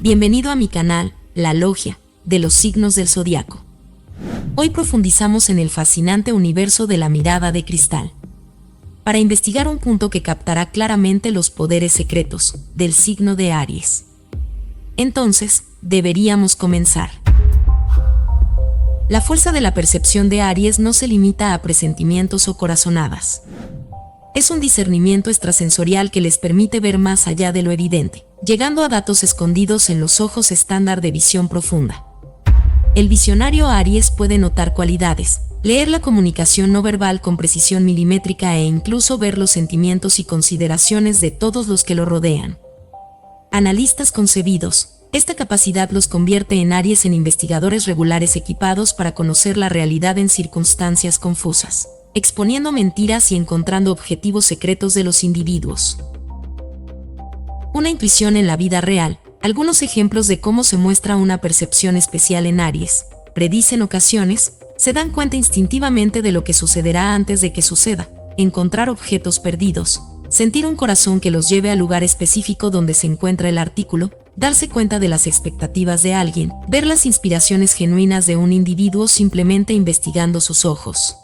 Bienvenido a mi canal, La Logia de los Signos del Zodiaco. Hoy profundizamos en el fascinante universo de la mirada de cristal, para investigar un punto que captará claramente los poderes secretos del signo de Aries. Entonces, deberíamos comenzar. La fuerza de la percepción de Aries no se limita a presentimientos o corazonadas. Es un discernimiento extrasensorial que les permite ver más allá de lo evidente, llegando a datos escondidos en los ojos estándar de visión profunda. El visionario Aries puede notar cualidades, leer la comunicación no verbal con precisión milimétrica e incluso ver los sentimientos y consideraciones de todos los que lo rodean. Analistas concebidos, esta capacidad los convierte en Aries en investigadores regulares equipados para conocer la realidad en circunstancias confusas, exponiendo mentiras y encontrando objetivos secretos de los individuos. Una intuición en la vida real. Algunos ejemplos de cómo se muestra una percepción especial en Aries. Predicen ocasiones, se dan cuenta instintivamente de lo que sucederá antes de que suceda, encontrar objetos perdidos, sentir un corazón que los lleve al lugar específico donde se encuentra el artículo, darse cuenta de las expectativas de alguien, ver las inspiraciones genuinas de un individuo simplemente investigando sus ojos.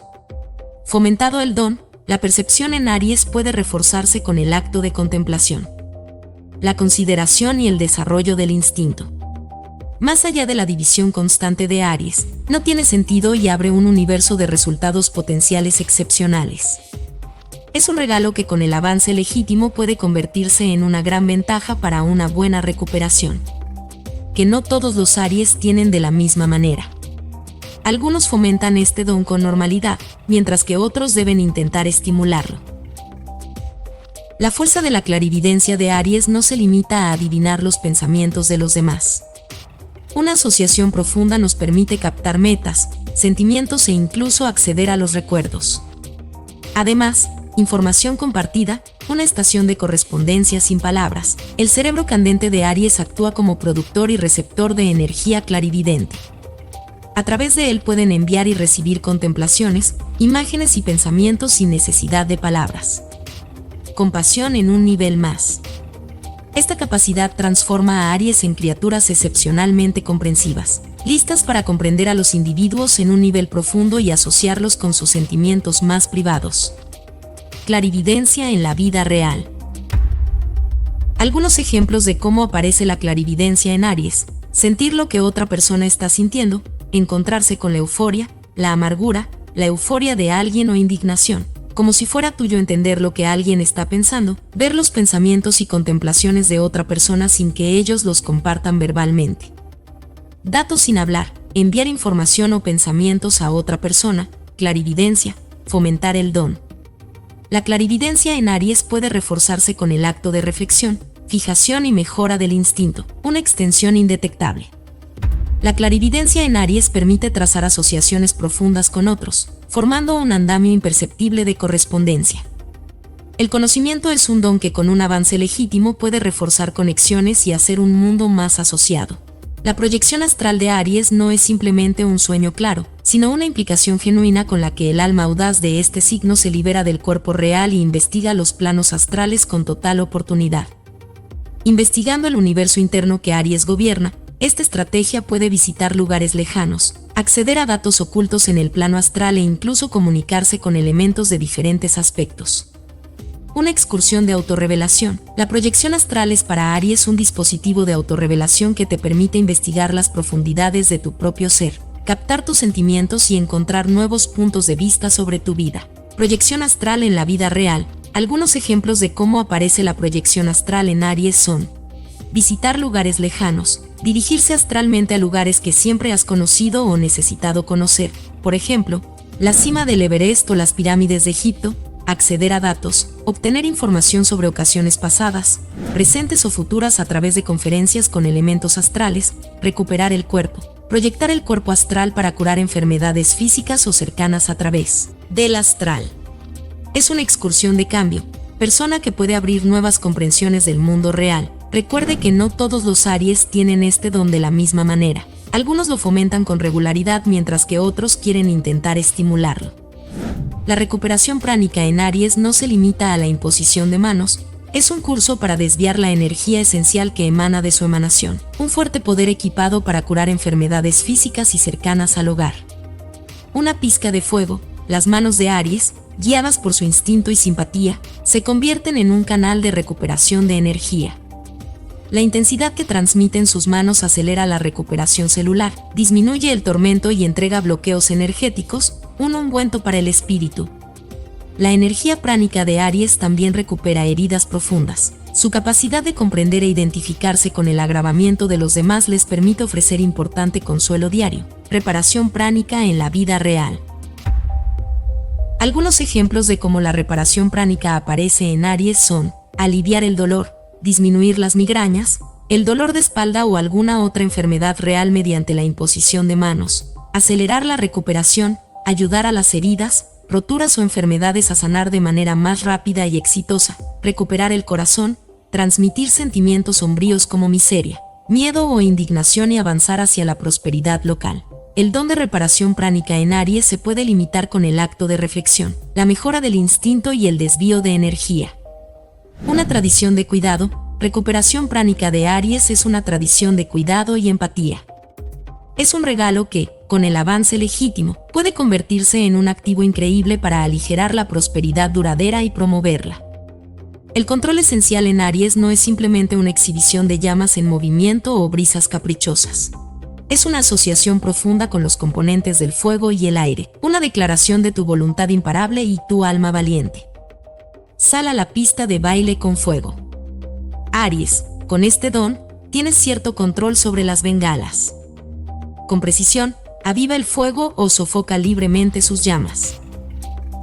Fomentado el don, la percepción en Aries puede reforzarse con el acto de contemplación, la consideración y el desarrollo del instinto. Más allá de la división constante de Aries, no tiene sentido y abre un universo de resultados potenciales excepcionales. Es un regalo que con el avance legítimo puede convertirse en una gran ventaja para una buena recuperación, que no todos los Aries tienen de la misma manera. Algunos fomentan este don con normalidad, mientras que otros deben intentar estimularlo. La fuerza de la clarividencia de Aries no se limita a adivinar los pensamientos de los demás. Una asociación profunda nos permite captar metas, sentimientos e incluso acceder a los recuerdos. Además, información compartida, una estación de correspondencia sin palabras. El cerebro candente de Aries actúa como productor y receptor de energía clarividente. A través de él pueden enviar y recibir contemplaciones, imágenes y pensamientos sin necesidad de palabras. Compasión en un nivel más. Esta capacidad transforma a Aries en criaturas excepcionalmente comprensivas, listas para comprender a los individuos en un nivel profundo y asociarlos con sus sentimientos más privados. Clarividencia en la vida real. Algunos ejemplos de cómo aparece la clarividencia en Aries: sentir lo que otra persona está sintiendo, encontrarse con la euforia, la amargura, la euforia de alguien o indignación, como si fuera tuyo entender lo que alguien está pensando, ver los pensamientos y contemplaciones de otra persona sin que ellos los compartan verbalmente. Datos sin hablar, enviar información o pensamientos a otra persona, clarividencia, fomentar el don. La clarividencia en Aries puede reforzarse con el acto de reflexión, fijación y mejora del instinto, una extensión indetectable. La clarividencia en Aries permite trazar asociaciones profundas con otros, formando un andamio imperceptible de correspondencia. El conocimiento es un don que con un avance legítimo puede reforzar conexiones y hacer un mundo más asociado. La proyección astral de Aries no es simplemente un sueño claro, sino una implicación genuina con la que el alma audaz de este signo se libera del cuerpo real y investiga los planos astrales con total oportunidad. Investigando el universo interno que Aries gobierna, esta estrategia puede visitar lugares lejanos, acceder a datos ocultos en el plano astral e incluso comunicarse con elementos de diferentes aspectos. Una excursión de autorrevelación. La proyección astral es para Aries un dispositivo de autorrevelación que te permite investigar las profundidades de tu propio ser, captar tus sentimientos y encontrar nuevos puntos de vista sobre tu vida. Proyección astral en la vida real. Algunos ejemplos de cómo aparece la proyección astral en Aries son: visitar lugares lejanos, dirigirse astralmente a lugares que siempre has conocido o necesitado conocer, por ejemplo, la cima del Everest o las pirámides de Egipto, acceder a datos, obtener información sobre ocasiones pasadas, presentes o futuras a través de conferencias con elementos astrales, recuperar el cuerpo, proyectar el cuerpo astral para curar enfermedades físicas o cercanas a través del astral. Es una excursión de cambio, persona que puede abrir nuevas comprensiones del mundo real. Recuerde que no todos los Aries tienen este don de la misma manera. Algunos lo fomentan con regularidad mientras que otros quieren intentar estimularlo. La recuperación pránica en Aries no se limita a la imposición de manos, Es un curso para desviar la energía esencial que emana de su emanación, un fuerte poder equipado para curar enfermedades físicas y cercanas al hogar. Una pizca de fuego, las manos de Aries, guiadas por su instinto y simpatía, se convierten en un canal de recuperación de energía. La intensidad que transmiten sus manos acelera la recuperación celular, disminuye el tormento y entrega bloqueos energéticos, un ungüento para el espíritu. La energía pránica de Aries también recupera heridas profundas. Su capacidad de comprender e identificarse con el agravamiento de los demás les permite ofrecer importante consuelo diario, reparación pránica en la vida real. Algunos ejemplos de cómo la reparación pránica aparece en Aries son: aliviar el dolor, disminuir las migrañas, el dolor de espalda o alguna otra enfermedad real mediante la imposición de manos, acelerar la recuperación, ayudar a las heridas, roturas o enfermedades a sanar de manera más rápida y exitosa, recuperar el corazón, transmitir sentimientos sombríos como miseria, miedo o indignación y avanzar hacia la prosperidad local. El don de reparación pránica en Aries se puede limitar con el acto de reflexión, la mejora del instinto y el desvío de energía. Una tradición de cuidado, recuperación pránica de Aries es una tradición de cuidado y empatía. Es un regalo que, con el avance legítimo, puede convertirse en un activo increíble para aligerar la prosperidad duradera y promoverla. El control esencial en Aries no es simplemente una exhibición de llamas en movimiento o brisas caprichosas. Es una asociación profunda con los componentes del fuego y el aire, una declaración de tu voluntad imparable y tu alma valiente. Sal a la pista de baile con fuego. Aries, con este don, tienes cierto control sobre las bengalas. Con precisión, aviva el fuego o sofoca libremente sus llamas.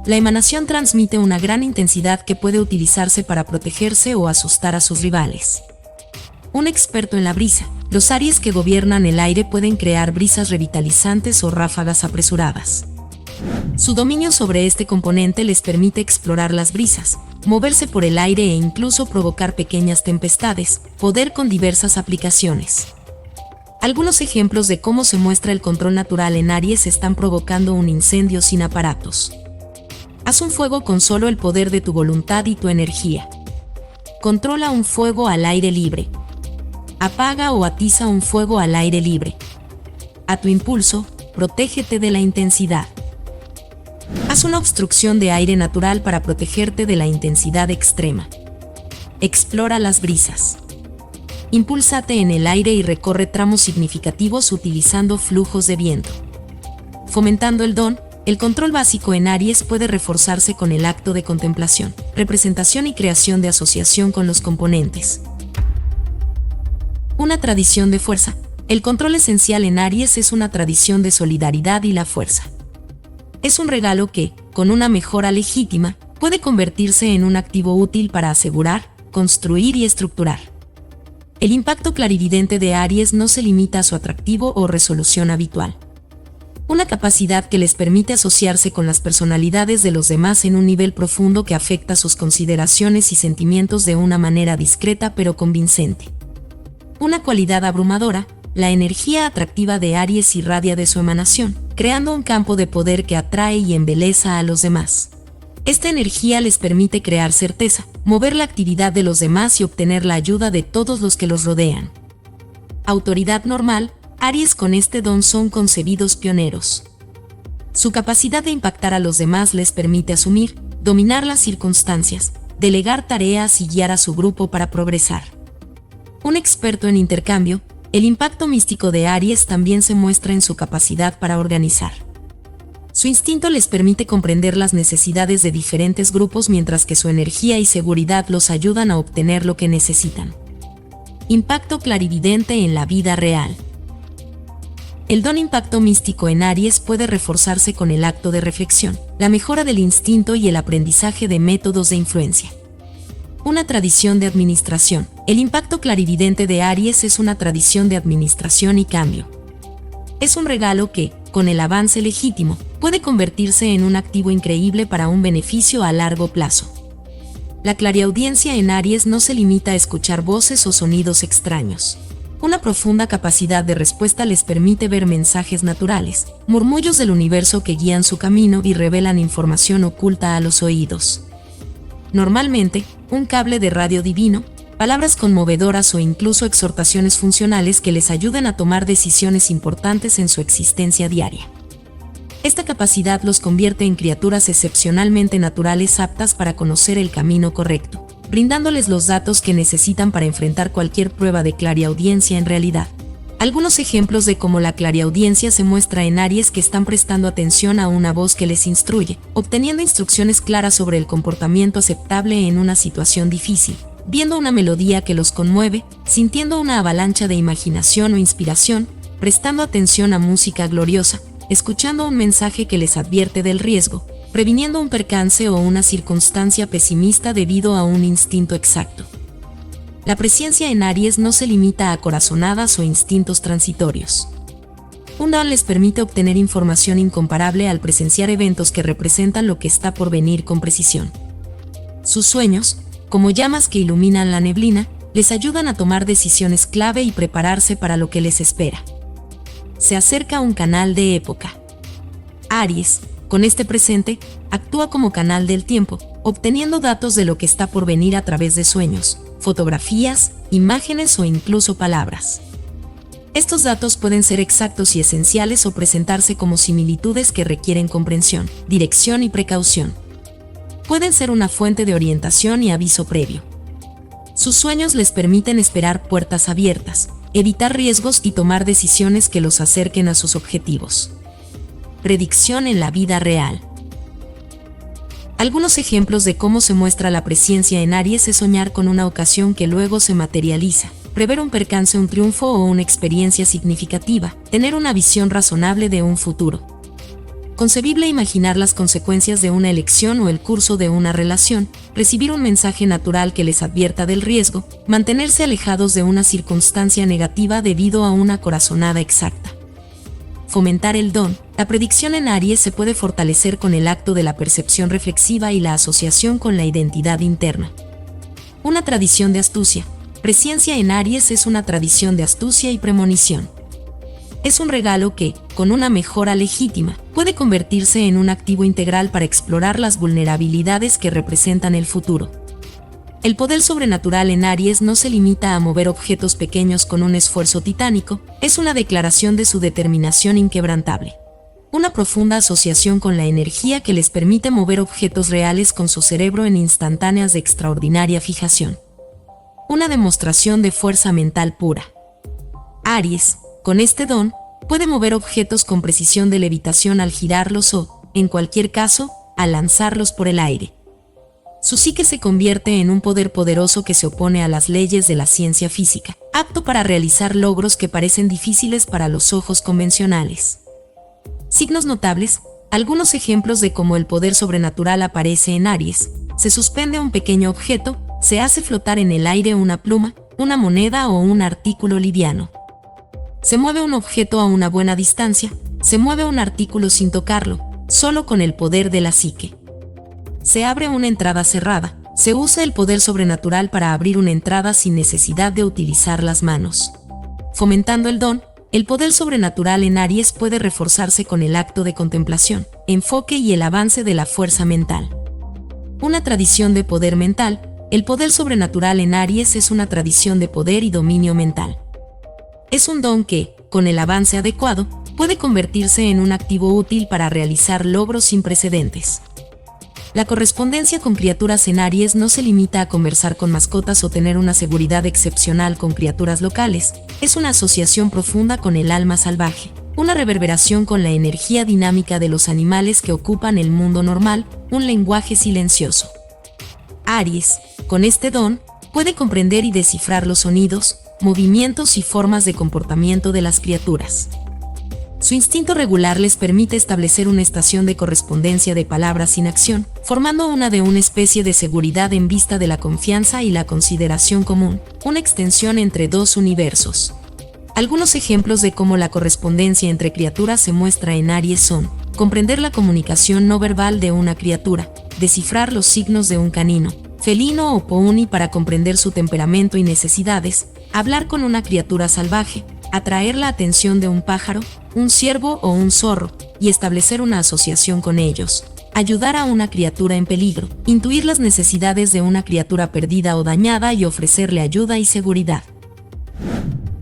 La emanación transmite una gran intensidad que puede utilizarse para protegerse o asustar a sus rivales. Un experto en la brisa, los Aries que gobiernan el aire pueden crear brisas revitalizantes o ráfagas apresuradas. Su dominio sobre este componente les permite explorar las brisas, moverse por el aire e incluso provocar pequeñas tempestades, poder con diversas aplicaciones. Algunos ejemplos de cómo se muestra el control natural en Aries están provocando un incendio sin aparatos. Haz un fuego con solo el poder de tu voluntad y tu energía. Controla un fuego al aire libre. Apaga o atiza un fuego al aire libre. A tu impulso, protégete de la intensidad. Haz una obstrucción de aire natural para protegerte de la intensidad extrema. Explora las brisas. Impúlsate en el aire y recorre tramos significativos utilizando flujos de viento. Fomentando el don, el control básico en Aries puede reforzarse con el acto de contemplación, representación y creación de asociación con los componentes. Una tradición de fuerza. El control esencial en Aries es una tradición de solidaridad y la fuerza. Es un regalo que, con una mejora legítima, puede convertirse en un activo útil para asegurar, construir y estructurar. El impacto clarividente de Aries no se limita a su atractivo o resolución habitual. Una capacidad que les permite asociarse con las personalidades de los demás en un nivel profundo que afecta sus consideraciones y sentimientos de una manera discreta pero convincente. Una cualidad abrumadora, la energía atractiva de Aries irradia de su emanación, creando un campo de poder que atrae y embeleza a los demás. Esta energía les permite crear certeza, mover la actividad de los demás y obtener la ayuda de todos los que los rodean. Autoridad normal, Aries con este don son concebidos pioneros. Su capacidad de impactar a los demás les permite asumir, dominar las circunstancias, delegar tareas y guiar a su grupo para progresar. Un experto en intercambio, el impacto místico de Aries también se muestra en su capacidad para organizar. Su instinto les permite comprender las necesidades de diferentes grupos mientras que su energía y seguridad los ayudan a obtener lo que necesitan. Impacto clarividente en la vida real. El don impacto místico en Aries puede reforzarse con el acto de reflexión, la mejora del instinto y el aprendizaje de métodos de influencia. Una tradición de administración. El impacto clarividente de Aries es una tradición de administración y cambio. Es un regalo que, con el avance legítimo, puede convertirse en un activo increíble para un beneficio a largo plazo. La clariaudiencia en Aries no se limita a escuchar voces o sonidos extraños. Una profunda capacidad de respuesta les permite ver mensajes naturales, murmullos del universo que guían su camino y revelan información oculta a los oídos. Normalmente, un cable de radio divino, palabras conmovedoras o incluso exhortaciones funcionales que les ayuden a tomar decisiones importantes en su existencia diaria. Esta capacidad los convierte en criaturas excepcionalmente naturales aptas para conocer el camino correcto, brindándoles los datos que necesitan para enfrentar cualquier prueba de clariaudiencia en realidad. Algunos ejemplos de cómo la clariaudiencia se muestra en Aries que están prestando atención a una voz que les instruye, obteniendo instrucciones claras sobre el comportamiento aceptable en una situación difícil, viendo una melodía que los conmueve, sintiendo una avalancha de imaginación o inspiración, prestando atención a música gloriosa, escuchando un mensaje que les advierte del riesgo, previniendo un percance o una circunstancia pesimista debido a un instinto exacto. La presciencia en Aries no se limita a corazonadas o instintos transitorios. Un don les permite obtener información incomparable al presenciar eventos que representan lo que está por venir con precisión. Sus sueños, como llamas que iluminan la neblina, les ayudan a tomar decisiones clave y prepararse para lo que les espera. Se acerca un canal de época. Aries, con este presente, actúa como canal del tiempo, obteniendo datos de lo que está por venir a través de sueños, fotografías, imágenes o incluso palabras. Estos datos pueden ser exactos y esenciales o presentarse como similitudes que requieren comprensión, dirección y precaución. Pueden ser una fuente de orientación y aviso previo. Sus sueños les permiten esperar puertas abiertas, evitar riesgos y tomar decisiones que los acerquen a sus objetivos. Predicción en la vida real. Algunos ejemplos de cómo se muestra la presciencia en Aries es soñar con una ocasión que luego se materializa, prever un percance, un triunfo o una experiencia significativa, tener una visión razonable de un futuro. Concebible imaginar las consecuencias de una elección o el curso de una relación, recibir un mensaje natural que les advierta del riesgo, mantenerse alejados de una circunstancia negativa debido a una corazonada exacta. Fomentar el don. La predicción en Aries se puede fortalecer con el acto de la percepción reflexiva y la asociación con la identidad interna. Una tradición de astucia. Presciencia en Aries es una tradición de astucia y premonición. Es un regalo que, con una mejora legítima, puede convertirse en un activo integral para explorar las vulnerabilidades que representan el futuro. El poder sobrenatural en Aries no se limita a mover objetos pequeños con un esfuerzo titánico, es una declaración de su determinación inquebrantable. Una profunda asociación con la energía que les permite mover objetos reales con su cerebro en instantáneas de extraordinaria fijación. Una demostración de fuerza mental pura. Aries, con este don, puede mover objetos con precisión de levitación al girarlos o, en cualquier caso, al lanzarlos por el aire. Su psique se convierte en un poder poderoso que se opone a las leyes de la ciencia física, apto para realizar logros que parecen difíciles para los ojos convencionales. Signos notables. Algunos ejemplos de cómo el poder sobrenatural aparece en Aries. Se suspende un pequeño objeto, se hace flotar en el aire una pluma, una moneda o un artículo liviano. Se mueve un objeto a una buena distancia, se mueve un artículo sin tocarlo, solo con el poder de la psique. Se abre una entrada cerrada, se usa el poder sobrenatural para abrir una entrada sin necesidad de utilizar las manos. Fomentando el don, el poder sobrenatural en Aries puede reforzarse con el acto de contemplación, enfoque y el avance de la fuerza mental. Una tradición de poder mental. El poder sobrenatural en Aries es una tradición de poder y dominio mental. Es un don que, con el avance adecuado, puede convertirse en un activo útil para realizar logros sin precedentes. La correspondencia con criaturas en Aries no se limita a conversar con mascotas o tener una seguridad excepcional con criaturas locales, es una asociación profunda con el alma salvaje, una reverberación con la energía dinámica de los animales que ocupan el mundo normal, un lenguaje silencioso. Aries, con este don, puede comprender y descifrar los sonidos, movimientos y formas de comportamiento de las criaturas. Su instinto regular les permite establecer una estación de correspondencia de palabras sin acción, formando una especie de seguridad en vista de la confianza y la consideración común, una extensión entre dos universos. Algunos ejemplos de cómo la correspondencia entre criaturas se muestra en Aries son: comprender la comunicación no verbal de una criatura, descifrar los signos de un canino, felino o pouni para comprender su temperamento y necesidades, hablar con una criatura salvaje, atraer la atención de un pájaro, un ciervo o un zorro, y establecer una asociación con ellos, ayudar a una criatura en peligro, intuir las necesidades de una criatura perdida o dañada y ofrecerle ayuda y seguridad.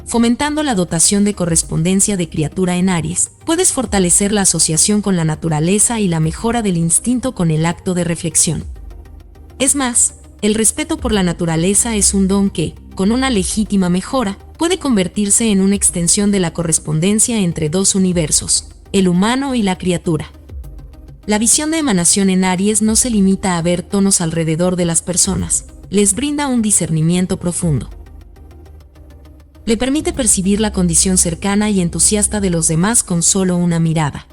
Fomentando la dotación de correspondencia de criatura en Aries, puedes fortalecer la asociación con la naturaleza y la mejora del instinto con el acto de reflexión. Es más, el respeto por la naturaleza es un don que, con una legítima mejora, puede convertirse en una extensión de la correspondencia entre dos universos, el humano y la criatura. La visión de emanación en Aries no se limita a ver tonos alrededor de las personas, les brinda un discernimiento profundo. Le permite percibir la condición cercana y entusiasta de los demás con solo una mirada.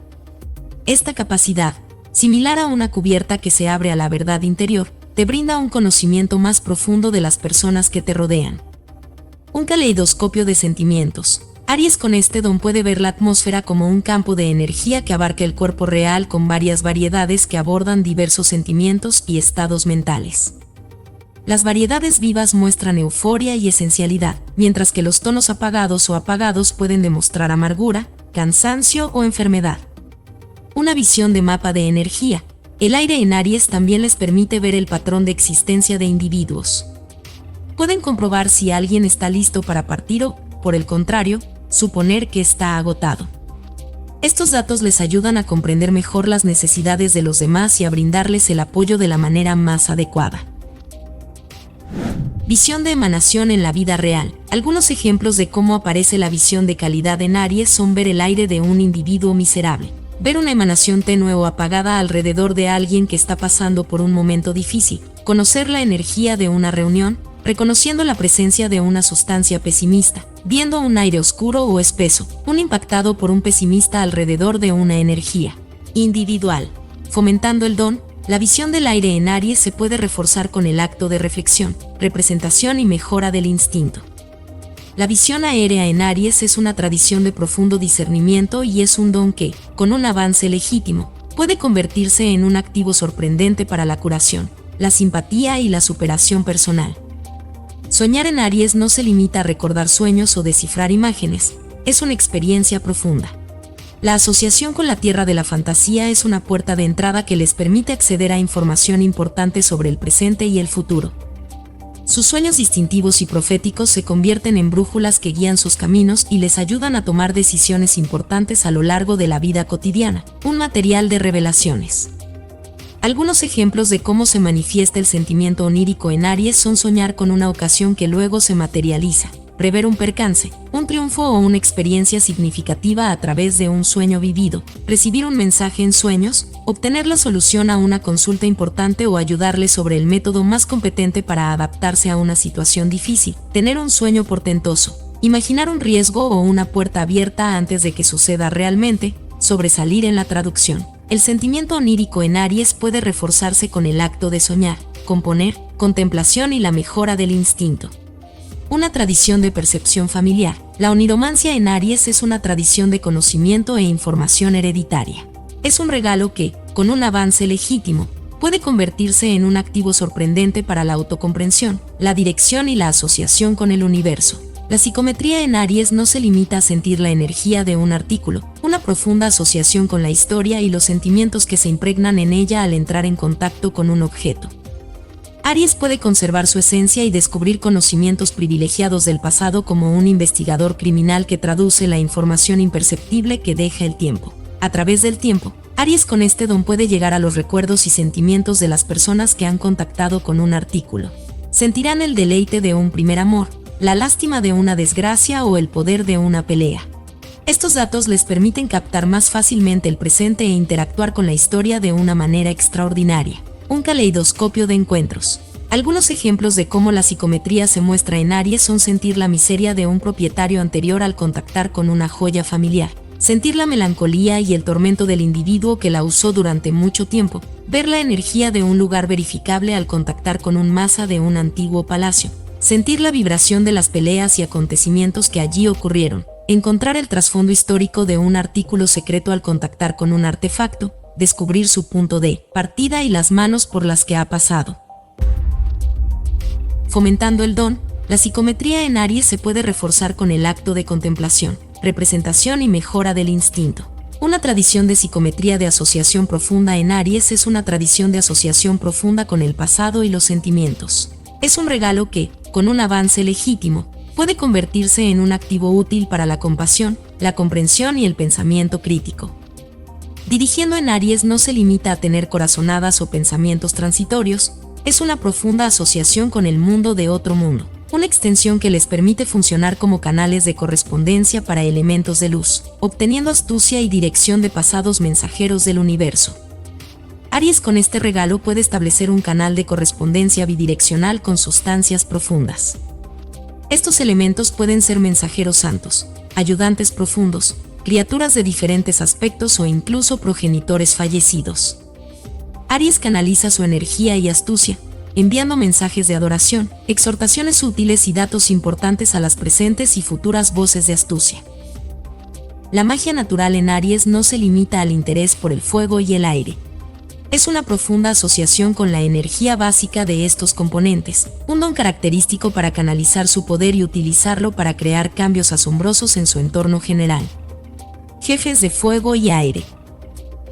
Esta capacidad, similar a una cubierta que se abre a la verdad interior, te brinda un conocimiento más profundo de las personas que te rodean. Un caleidoscopio de sentimientos. Aries con este don puede ver la atmósfera como un campo de energía que abarca el cuerpo real con varias variedades que abordan diversos sentimientos y estados mentales. Las variedades vivas muestran euforia y esencialidad, mientras que los tonos apagados o apagados pueden demostrar amargura, cansancio o enfermedad. Una visión de mapa de energía. El aire en Aries también les permite ver el patrón de existencia de individuos. Pueden comprobar si alguien está listo para partir o, por el contrario, suponer que está agotado. Estos datos les ayudan a comprender mejor las necesidades de los demás y a brindarles el apoyo de la manera más adecuada. Visión de emanación en la vida real. Algunos ejemplos de cómo aparece la visión de calidad en Aries son ver el aire de un individuo miserable, ver una emanación tenue o apagada alrededor de alguien que está pasando por un momento difícil, conocer la energía de una reunión, reconociendo la presencia de una sustancia pesimista, viendo un aire oscuro o espeso, un impactado por un pesimista alrededor de una energía individual. Fomentando el don. La visión del aire en Aries se puede reforzar con el acto de reflexión, representación y mejora del instinto. La visión aérea en Aries es una tradición de profundo discernimiento y es un don que, con un avance legítimo, puede convertirse en un activo sorprendente para la curación, la simpatía y la superación personal. Soñar en Aries no se limita a recordar sueños o descifrar imágenes, es una experiencia profunda. La asociación con la tierra de la fantasía es una puerta de entrada que les permite acceder a información importante sobre el presente y el futuro. Sus sueños distintivos y proféticos se convierten en brújulas que guían sus caminos y les ayudan a tomar decisiones importantes a lo largo de la vida cotidiana, un material de revelaciones. Algunos ejemplos de cómo se manifiesta el sentimiento onírico en Aries son soñar con una ocasión que luego se materializa, prever un percance, un triunfo o una experiencia significativa a través de un sueño vivido, recibir un mensaje en sueños, obtener la solución a una consulta importante o ayudarle sobre el método más competente para adaptarse a una situación difícil, tener un sueño portentoso, imaginar un riesgo o una puerta abierta antes de que suceda realmente, sobresalir en la traducción. El sentimiento onírico en Aries puede reforzarse con el acto de soñar, componer, contemplación y la mejora del instinto. Una tradición de percepción familiar. La oniromancia en Aries es una tradición de conocimiento e información hereditaria. Es un regalo que, con un avance legítimo, puede convertirse en un activo sorprendente para la autocomprensión, la dirección y la asociación con el universo. La psicometría en Aries no se limita a sentir la energía de un artículo, una profunda asociación con la historia y los sentimientos que se impregnan en ella al entrar en contacto con un objeto. Aries puede conservar su esencia y descubrir conocimientos privilegiados del pasado como un investigador criminal que traduce la información imperceptible que deja el tiempo. A través del tiempo, Aries con este don puede llegar a los recuerdos y sentimientos de las personas que han contactado con un artículo. Sentirán el deleite de un primer amor, la lástima de una desgracia o el poder de una pelea. Estos datos les permiten captar más fácilmente el presente e interactuar con la historia de una manera extraordinaria. Un caleidoscopio de encuentros. Algunos ejemplos de cómo la psicometría se muestra en Aries son sentir la miseria de un propietario anterior al contactar con una joya familiar, sentir la melancolía y el tormento del individuo que la usó durante mucho tiempo, ver la energía de un lugar verificable al contactar con un masa de un antiguo palacio, sentir la vibración de las peleas y acontecimientos que allí ocurrieron, encontrar el trasfondo histórico de un artículo secreto al contactar con un artefacto, descubrir su punto de partida y las manos por las que ha pasado. Fomentando el don, la psicometría en Aries se puede reforzar con el acto de contemplación, representación y mejora del instinto. Una tradición de psicometría de asociación profunda en Aries es una tradición de asociación profunda con el pasado y los sentimientos. Es un regalo que, con un avance legítimo, puede convertirse en un activo útil para la compasión, la comprensión y el pensamiento crítico. Dirigiendo en Aries no se limita a tener corazonadas o pensamientos transitorios, es una profunda asociación con el mundo de otro mundo, una extensión que les permite funcionar como canales de correspondencia para elementos de luz, obteniendo astucia y dirección de pasados mensajeros del universo. Aries con este regalo puede establecer un canal de correspondencia bidireccional con sustancias profundas. Estos elementos pueden ser mensajeros santos, ayudantes profundos, criaturas de diferentes aspectos o incluso progenitores fallecidos. Aries canaliza su energía y astucia, enviando mensajes de adoración, exhortaciones útiles y datos importantes a las presentes y futuras voces de astucia. La magia natural en Aries no se limita al interés por el fuego y el aire. Es una profunda asociación con la energía básica de estos componentes, un don característico para canalizar su poder y utilizarlo para crear cambios asombrosos en su entorno general. Jefes de fuego y aire.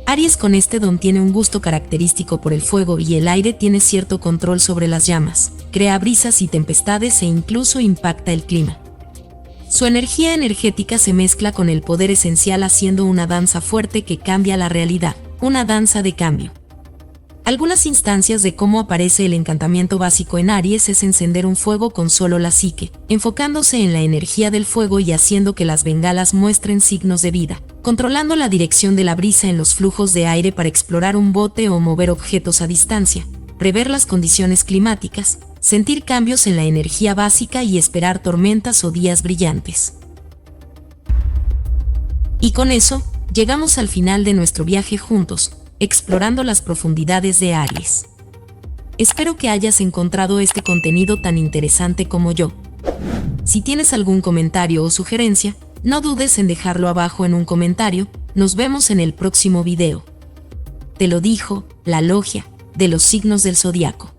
Aries con este don tiene un gusto característico por el fuego y el aire, tiene cierto control sobre las llamas, crea brisas y tempestades e incluso impacta el clima. Su energía energética se mezcla con el poder esencial haciendo una danza fuerte que cambia la realidad, una danza de cambio. Algunas instancias de cómo aparece el encantamiento básico en Aries es encender un fuego con solo la psique, enfocándose en la energía del fuego y haciendo que las bengalas muestren signos de vida, controlando la dirección de la brisa en los flujos de aire para explorar un bote o mover objetos a distancia, prever las condiciones climáticas, sentir cambios en la energía básica y esperar tormentas o días brillantes. Y con eso, llegamos al final de nuestro viaje juntos, explorando las profundidades de Aries. Espero que hayas encontrado este contenido tan interesante como yo. Si tienes algún comentario o sugerencia, no dudes en dejarlo abajo en un comentario. Nos vemos en el próximo video. Te lo dijo la Logia de los Signos del Zodiaco.